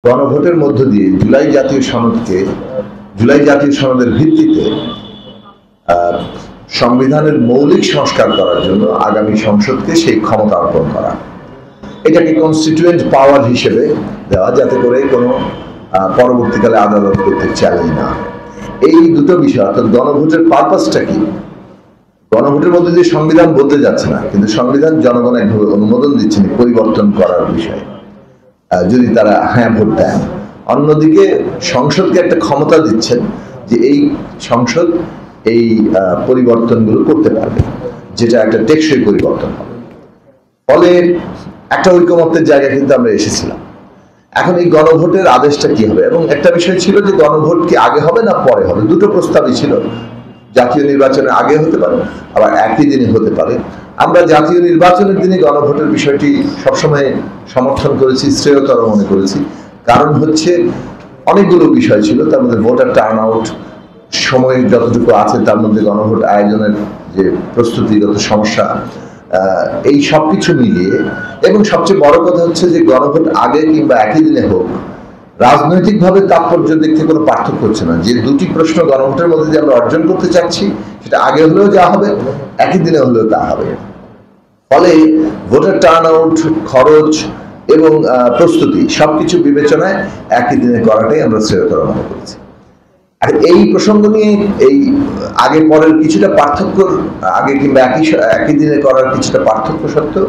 গণভোটের মধ্য দিয়ে জুলাই জাতীয় সনদের ভিত্তিতে সংবিধানের মৌলিক সংস্কার করার জন্য আগামী সংসদকে সেই ক্ষমতা অর্পণ করা, এটাকে কনস্টিটিউয়েন্ট পাওয়ার হিসেবে দেওয়া, যাতে করে কোনো পরবর্তীকালে আদালত কর্তৃক চ্যালেঞ্জ না হয়। এই দুটো বিষয়, অর্থাৎ গণভোটের পারপাসটা কি, গণভোটের মধ্যে দিয়ে সংবিধান বদলে যাচ্ছে না, কিন্তু সংবিধান জনগণ একভাবে অনুমোদন দিচ্ছেন পরিবর্তন করার বিষয়ে, যদি তারা হ্যাঁ ভোট দেন। অন্যদিকে সংসদকে একটা ক্ষমতা দিচ্ছেন যে এই সংসদ এই পরিবর্তনগুলো করতে পারবে, যেটা একটা টেকসই পরিবর্তন হবে। ফলে একটা ঐকমত্যের জায়গায় কিন্তু আমরা এসেছিলাম। এখন এই গণভোটের আদেশটা কি হবে, এবং একটা বিষয় ছিল যে গণভোট কি আগে হবে না পরে হবে। দুটো প্রস্তাবই ছিল, জাতীয় নির্বাচনের আগে হতে পারে, আবার একই দিনে হতে পারে। আমরা জাতীয় নির্বাচনের দিনে গণভোটের বিষয়টি সবসময় সমর্থন করেছি, শ্রেয়তর মনে করেছি। কারণ হচ্ছে অনেকগুলো বিষয় ছিল, তার মধ্যে ভোটার টার্ন আউট, সময় যতটুকু আছে তার মধ্যে গণভোট আয়োজনের যে প্রস্তুতিগত সমস্যা, এই সব কিছু মিলিয়ে, এবং সবচেয়ে বড় কথা হচ্ছে যে গণভোট আগে কিংবা একই দিনে হোক, রাজনৈতিকভাবে তাৎপর্য দিক থেকে কোনো পার্থক্য হচ্ছে না। যে দুটি প্রশ্ন গণভোটের মধ্যে দিয়ে আমরা অর্জন করতে চাচ্ছি, সেটা আগে হলেও যা হবে, একই দিনে হলেও তা হবে। ফলে ভোটার টার্ন আউট, খরচ এবং প্রস্তুতি সবকিছু বিবেচনায় একই দিনে করাটাই আমরা শ্রেয়তর মনে করেছি। আর এই প্রসঙ্গ নিয়ে এই আগে পরের কিছুটা পার্থক্য, আগে কিংবা একই দিনে করার কিছুটা পার্থক্য সত্ত্বেও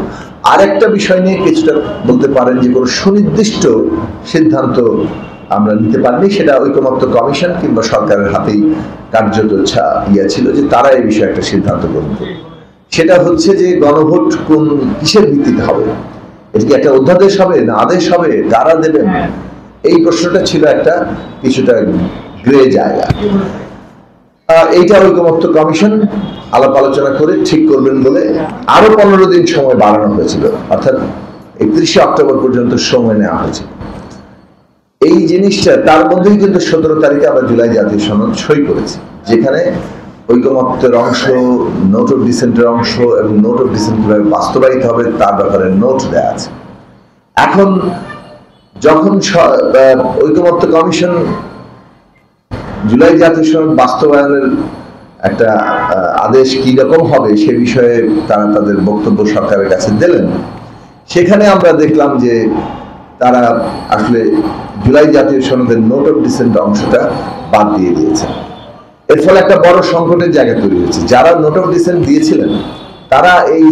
আরেকটা বিষয় নিয়ে কিছুটা বলতে পারেন যে কোনো সুনির্দিষ্ট সিদ্ধান্ত আমরা নিতে পারিনি। সেটা ঐকমত্য কমিশন কিংবা সরকারের হাতেই কার্যত ছিল যে তারা এই বিষয়ে একটা সিদ্ধান্ত গ্রহণ করবে। সেটা হচ্ছে যে গণভোট কোন কিসের ভিত্তিতে হবে, এটা কি একটা অধ্যাদেশ হবে না আদেশ হবে, কারা দেবেন, এই প্রশ্নটা ছিল একটা কিছুটা গ্রে জায়গা। এইটা ঐকমত্য কমিশন আলাপ আলোচনা করে ঠিক করবেন বলে আরো 15 দিন সময় বাড়ানো হয়েছিল, অর্থাৎ 31শে অক্টোবর পর্যন্ত সময় নেওয়া হয়েছিল। এই জিনিসটা তার মধ্যেই কিন্তু 17 তারিখে আমরা জুলাই জাতীয় সনদ সই করেছি, যেখানে ঐকমত্যের অংশ, নোট অফ ডিসেন্টের অংশ এবং নোট অফ ডিসেন্ট কিভাবে বাস্তবায়িত হবে তার ব্যাপারে নোট দেওয়া আছে। এখন যখন ঐকমত্য কমিশন জুলাই জাতীয় সনদ বাস্তবায়নের একটা আদেশ কি রকম হবে সে বিষয়ে তারা তাদের বক্তব্য সরকারের কাছে দিলেন, সেখানে আমরা দেখলাম যে তারা আসলে জুলাই জাতীয় সনদের নোট অফ ডিসেন্ট অংশটা বাদ দিয়ে দিয়েছেন। এর ফলে একটা বড় সংকটের জায়গা তৈরি হয়েছে। যারা নোট অফ ডিসেন্ট দিয়েছিলেন তারা এই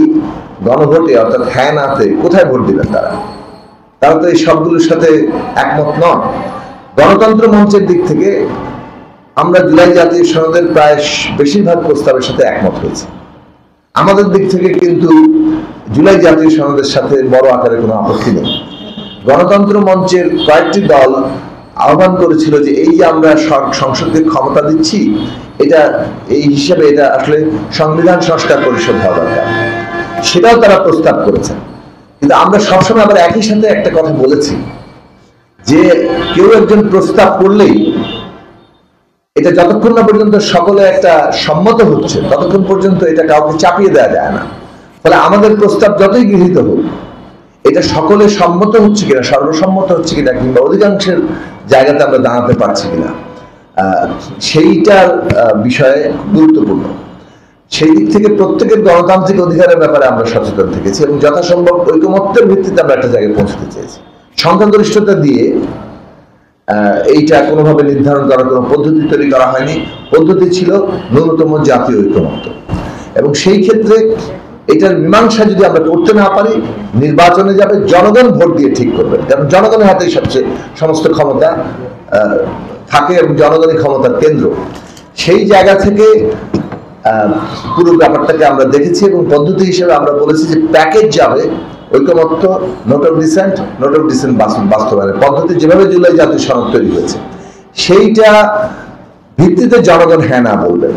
গণভোটে, অর্থাৎ হ্যাঁ নাতে কোথায় ভোট দিবেন? তারা তো এই সবগুলোর সাথে একমত নন। গণতন্ত্র মঞ্চের দিক থেকে আমরা জুলাই জাতীয় সনদের প্রায় বেশিরভাগ প্রস্তাবের সাথে একমত হয়েছে। আমাদের দিক থেকে কিন্তু জুলাই জাতীয় সনদের সাথে বড় আকারে কোনো আপত্তি নেই। গণতন্ত্র মঞ্চের কয়েকটি দল আহ্বান করেছিল যে এই যে আমরা সংসদকে ক্ষমতা দিচ্ছি, এটা এই হিসেবে এটা আসলে সংবিধান সংস্কার পরিষদ হওয়া দরকার, সেটাও তারা প্রস্তাব করেছেন। কিন্তু আমরা সবসময় আবার একই সাথে একটা কথা বলেছি যে কেউ একজন প্রস্তাব করলেই এটা যতক্ষণ না পর্যন্ত সকলে একটা সম্মত হচ্ছে ততক্ষণ পর্যন্ত এটা কাউকে চাপিয়ে দেওয়া যায় না। ফলে আমাদের প্রস্তাব যতই গৃহীত হোক, এটা সকলে সম্মত হচ্ছে কিনা, সর্বসম্মত হচ্ছে কিনা, কিংবা অধিকাংশের জায়গাতে আমরা দাঁড়াতে পারছি কিনা, সেইটার বিষয়ে গুরুত্বপূর্ণ। সেই দিক থেকে প্রত্যেকের গণতান্ত্রিক অধিকারের ব্যাপারে আমরা সচেতন থেকেছি এবং যথাসম্ভব ঐকমত্যের ভিত্তিতে আমরা একটা জায়গায় পৌঁছতে চেয়েছি। সংখ্যাগরিষ্ঠতা দিয়ে এইটা কোনোভাবে নির্ধারণ করার কোনো পদ্ধতি তৈরি করা হয়নি। পদ্ধতি ছিল ন্যূনতম জাতীয় ঐকমত্য, এবং সেই ক্ষেত্রে এটার মীমাংসা যদি আমরা করতে না পারি, নির্বাচনে যাবে, জনগণ ভোট দিয়ে ঠিক করবে, কারণ জনগণের হাতেই সবচেয়ে সমস্ত ক্ষমতা থাকে এবং জনগণই ক্ষমতার কেন্দ্র। সেই জায়গা থেকে পুরো ব্যাপারটাকে আমরা দেখেছি এবং পদ্ধতি হিসেবে আমরা বলেছি যে প্যাকেজ যাবে ঐকমত্য, নোট অফ ডিসেন্ট বাস্তবায়নের পদ্ধতি, যেভাবে জুলাই জাতীয় সনদ তৈরি হয়েছে সেইটা ভিত্তিতে জনগণ হ্যাঁ না বলবেন।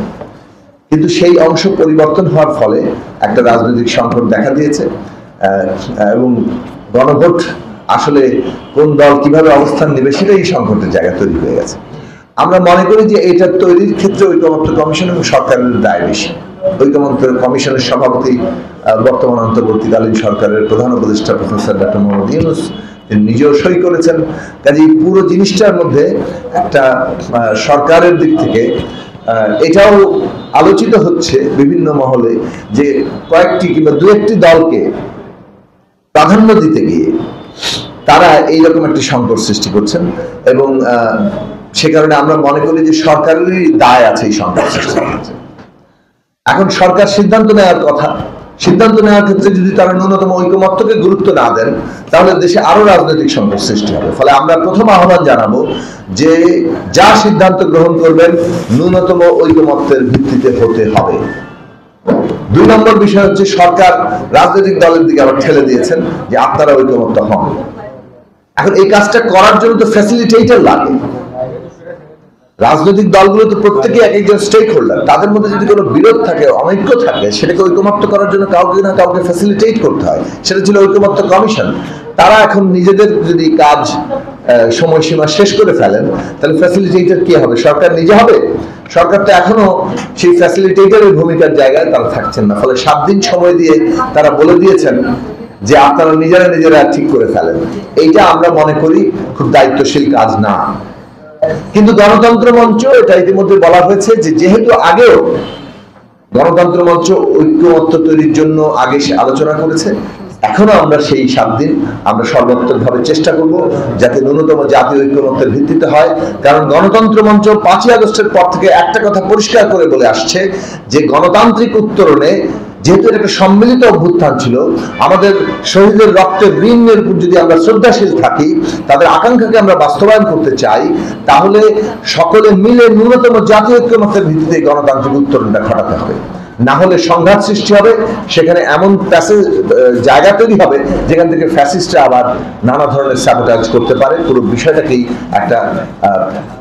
কিন্তু সেই অংশ পরিবর্তন হওয়ার ফলে একটা রাজনৈতিক সংকট দেখা দিয়েছে এবং গণভোট আসলে কোন দল কিভাবে অবস্থান নেবে সেটাই সংকটের জায়গা তৈরি হয়ে গেছে। আমরা মনে করি যে এটা তৈরির ক্ষেত্রে ঐকমত্য কমিশন এবং সরকারের দায় বেশি। ঐকমত্য কমিশনের সভাপতি বর্তমান অন্তর্বর্তীকালীন সরকারের প্রধান উপদেষ্টা প্রফেসর ডক্টর মোহাম্মদ ইউনূস, তিনি নিজেও সই করেছেন। কাজে পুরো জিনিসটার মধ্যে একটা সরকারের দিক থেকে এটাও আলোচিত হচ্ছে বিভিন্ন মহলে যে কয়েকটি কিংবা দু একটি দলকে প্রাধান্য দিতে গিয়ে তারা এইরকম একটি সংকট সৃষ্টি করছেন, এবং সে কারণে আমরা মনে করি যে সরকারেরই দায় আছে এই সংকট সৃষ্টি করছে। এখন সরকার সিদ্ধান্ত নেওয়ার কথা, সিদ্ধান্ত নেওয়ার ক্ষেত্রে যদি তারা ন্যূনতম ঐকমত্যকে গুরুত্ব না দেন তাহলে দেশে আরো রাজনৈতিক সংকট সৃষ্টি হবে। ফলে আমরা প্রথম আহ্বান জানাবো যে যা সিদ্ধান্ত গ্রহণ করবেন ন্যূনতম ঐকমত্যের ভিত্তিতে হতে হবে। 2 নম্বর বিষয় হচ্ছে সরকার রাজনৈতিক দলের দিকে আবার ঠেলে দিয়েছেন যে আপনারা ঐকমত্য হন। এখন এই কাজটা করার জন্য তো ফ্যাসিলিটেটর লাগে। রাজনৈতিক দলগুলো তো প্রত্যেকে এক একজন স্টেক হোল্ডার, তাদের মধ্যে যদি কোনো বিরোধ থাকে, অনৈক্য থাকে, সেটাকে ঐকমত্য করার জন্য কাউকে না কাউকে ফ্যাসিলিটেট করতে হয়। সেটা ছিল ঐকমত্য কমিশন। তারা এখন নিজেদের যদি কাজ সময়সীমা শেষ করে ফেলেন তাহলে ফ্যাসিলিটেটর কে হবে? সরকার নিজে হবে? সরকার তো এখনো সেই ফ্যাসিলিটেটরের ভূমিকার জায়গায় তারা থাকছেন না। ফলে 7 দিন সময় দিয়ে তারা বলে দিয়েছেন যে আপনারা নিজেরা ঠিক করে ফেলেন। এইটা আমরা মনে করি খুব দায়িত্বশীল কাজ না। কিন্তু গণতন্ত্র মঞ্চ এটা ইতিমধ্যে বলা হয়েছে যে যেহেতু আগেও গণতন্ত্র মঞ্চ ঐক্যমত্য তৈরির জন্য আগে আলোচনা করেছে, এখনো আমরা সেই 7 দিন আমরা সর্বাত্মকভাবে চেষ্টা করব যাতে ন্যূনতম জাতীয় ঐক্যমত্যের ভিত্তিতে হয়। কারণ গণতন্ত্র মঞ্চ 5ই আগস্টের পর থেকে একটা কথা পরিষ্কার করে বলে আসছে যে গণতান্ত্রিক উত্তরণে যেহেতু এটা একটা সম্মিলিত অভ্যুত্থান ছিল, আমাদের শহীদের রক্তের ঋণের উপর যদি আমরা শ্রদ্ধাশীল থাকি, তাদের আকাঙ্ক্ষাকে আমরা বাস্তবায়ন করতে চাই, তাহলে সকলে মিলে ন্যূনতম জাতীয় ঐক্যমত্যের ভিত্তিতে গণতান্ত্রিক উত্তরণটা ঘটাতে হবে। না হলে সংঘাত সৃষ্টি হবে, সেখানে এমন জায়গা তৈরি হবে যেখান থেকে ফ্যাসিস্টরা আবার নানা ধরনের স্যাবোটাজ করতে পারে, পুরো বিষয়টাকেই একটা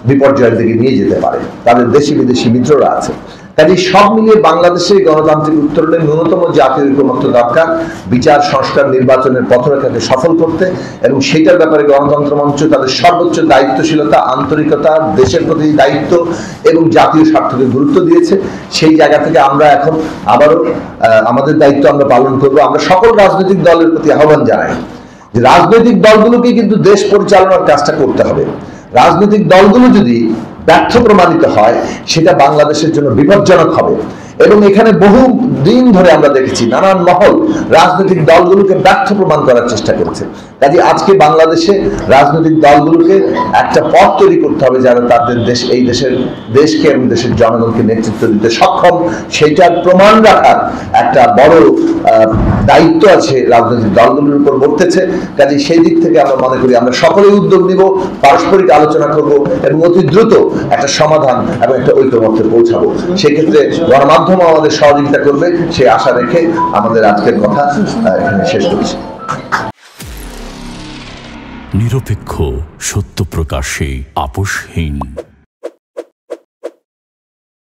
বিপর্যয়ের দিকে নিয়ে যেতে পারে। তাদের দেশি বিদেশি মিত্ররা আছে। কাজে সব মিলিয়ে বাংলাদেশের গণতান্ত্রিক উত্তরণে ন্যূনতম জাতীয় ঐক্যমত্য দরকার বিচার, সংস্কার, নির্বাচনের পথরেখাকে সফল করতে, এবং সেটার ব্যাপারে গণতন্ত্র মঞ্চ তাদের সর্বোচ্চ দায়িত্বশীলতা, আন্তরিকতা, দেশের প্রতি দায়িত্ব এবং জাতীয় স্বার্থকে গুরুত্ব দিয়েছে। সেই জায়গা থেকে আমরা এখন আবারও আমাদের দায়িত্ব আমরা পালন করব। আমরা সকল রাজনৈতিক দলের প্রতি আহ্বান জানাই যে রাজনৈতিক দলগুলোকে কিন্তু দেশ পরিচালনার কাজটা করতে হবে। রাজনৈতিক দলগুলো যদি ব্যর্থ প্রমাণিত হয় সেটা বাংলাদেশের জন্য বিপজ্জনক হবে, এবং এখানে বহু দিন ধরে আমরা দেখেছি নানান মহল রাজনৈতিক দলগুলোকে ব্যর্থ প্রমাণ করার চেষ্টা করেছে। কাজে আজকে বাংলাদেশে রাজনৈতিক দলগুলোকে একটা পথ তৈরি করতে হবে যারা তাদের এই দেশকে এবং দেশের জনগণকে নেতৃত্ব দিতে সক্ষম, সেটার প্রমাণ রাখার একটা বড় দায়িত্ব আছে রাজনৈতিক দলগুলোর উপর বর্তেছে। কাজে সেই দিক থেকে আমরা মনে করি আমরা সকলেই উদ্যোগ নিব, পারস্পরিক আলোচনা করব এবং অতি দ্রুত একটা সমাধান এবং একটা ঐক্যমত্যে পৌঁছাবো। সেক্ষেত্রে গণমাধ্যম আমাদের সহযোগিতা করবে সেই আশা রেখে আমাদের আজকের কথা এখানে শেষ করছি। নিরপেক্ষ, সত্য প্রকাশে আপোষহীন।